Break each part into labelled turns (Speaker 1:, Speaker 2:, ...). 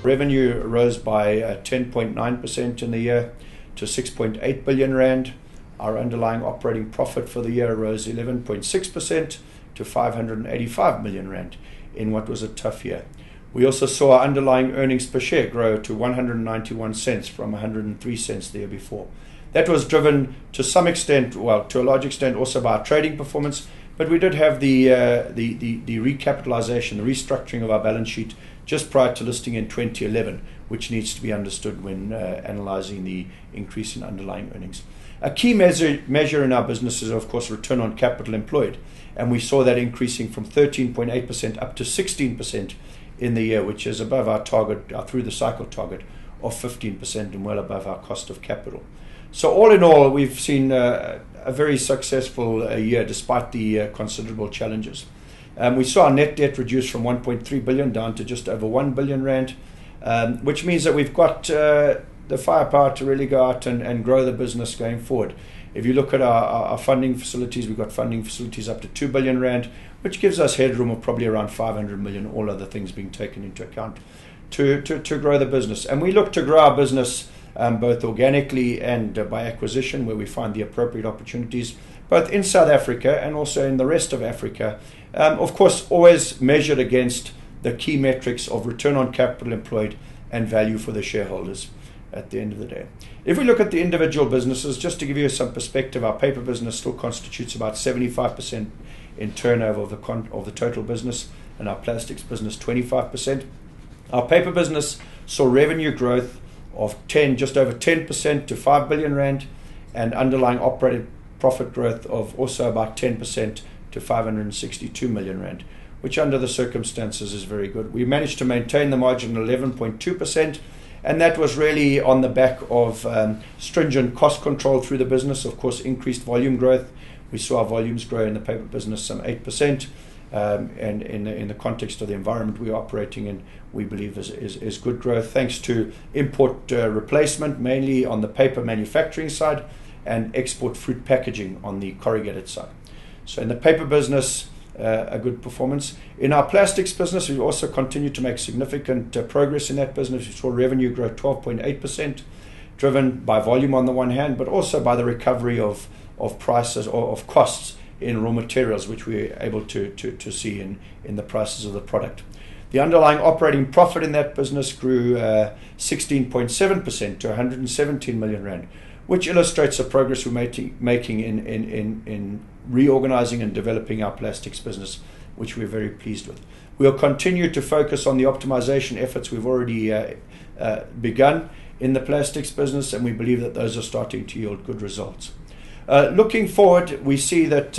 Speaker 1: Revenue rose by 10.9% in the year to 6.8 billion rand. Our underlying operating profit for the year rose 11.6% to 585 million rand in what was a tough year. We also saw our underlying earnings per share grow to 191 cents from 103 cents the year before. That was driven to some extent, well, to a large extent also by our trading performance, but we did have the recapitalization, the restructuring of our balance sheet just prior to listing in 2011, which needs to be understood when analysing the increase in underlying earnings. A key measure in our business is, of course, return on capital employed, and we saw that increasing from 13.8% up to 16% in the year, which is above our target, our through-the-cycle target of 15% and well above our cost of capital. So all in all, we've seen a very successful year despite the considerable challenges. We saw our net debt reduce from 1.3 billion down to just over 1 billion rand, which means that we've got the firepower to really go out and grow the business going forward. If you look at our funding facilities, we've got funding facilities up to 2 billion rand, which gives us headroom of probably around 500 million, all other things being taken into account, to grow the business. And we look to grow our business both organically and by acquisition, where we find the appropriate opportunities, both in South Africa and also in the rest of Africa. Of course, always measured against the key metrics of return on capital employed and value for the shareholders at the end of the day. If we look at the individual businesses, just to give you some perspective, our paper business still constitutes about 75% in turnover of the total business, and our plastics business 25%. Our paper business saw revenue growth of just over 10% to 5 billion rand, and underlying operating profit growth of also about 10% to 562 million rand, which under the circumstances is very good. We managed to maintain the margin at 11.2%, and that was really on the back of stringent cost control through the business, of course increased volume growth. We saw our volumes grow in the paper business some 8%, and in the context of the environment we're operating in, we believe is good growth, thanks to import replacement, mainly on the paper manufacturing side, and export fruit packaging on the corrugated side. So in the paper business, a good performance. In our plastics business, we also continued to make significant progress in that business. We saw revenue grow 12.8%, driven by volume on the one hand, but also by the recovery of prices or of costs in raw materials, which we were able to see in the prices of the product. The underlying operating profit in that business grew 16.7% to 117 million rand, which illustrates the progress we're making in reorganizing and developing our plastics business, which we're very pleased with. We'll continue to focus on the optimization efforts we've already begun in the plastics business, and we believe that those are starting to yield good results. Looking forward, we see that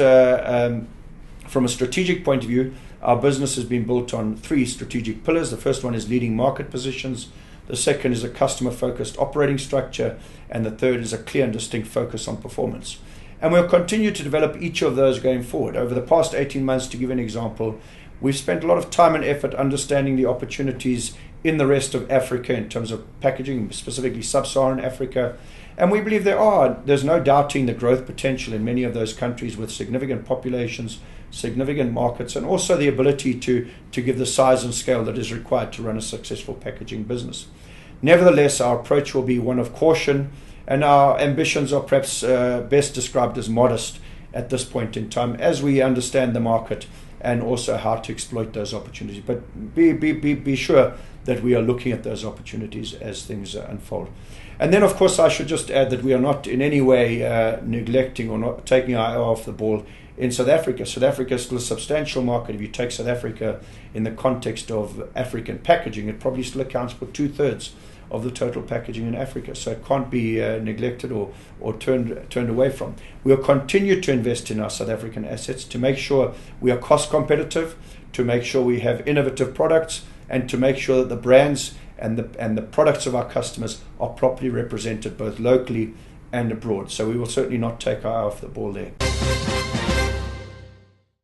Speaker 1: from a strategic point of view, our business has been built on 3 strategic pillars. The first one is leading market positions. The second is a customer-focused operating structure, and the third is a clear and distinct focus on performance. And we'll continue to develop each of those going forward. Over the past 18 months, to give an example, we've spent a lot of time and effort understanding the opportunities in the rest of Africa in terms of packaging, specifically sub-Saharan Africa. And we believe there's no doubting the growth potential in many of those countries with significant populations, significant markets, and also the ability to give the size and scale that is required to run a successful packaging business. Nevertheless, our approach will be one of caution, and our ambitions are perhaps best described as modest at this point in time, as we understand the market and also how to exploit those opportunities. But be sure that we are looking at those opportunities as things unfold. And then, of course, I should just add that we are not in any way neglecting or not taking our eye off the ball in South Africa. South Africa is still a substantial market. If you take South Africa in the context of African packaging, it probably still accounts for 2/3 of the total packaging in Africa. So it can't be neglected or turned away from. We'll continue to invest in our South African assets to make sure we are cost competitive, to make sure we have innovative products, and to make sure that the brands and the products of our customers are properly represented both locally and abroad. So we will certainly not take our eye off the ball there.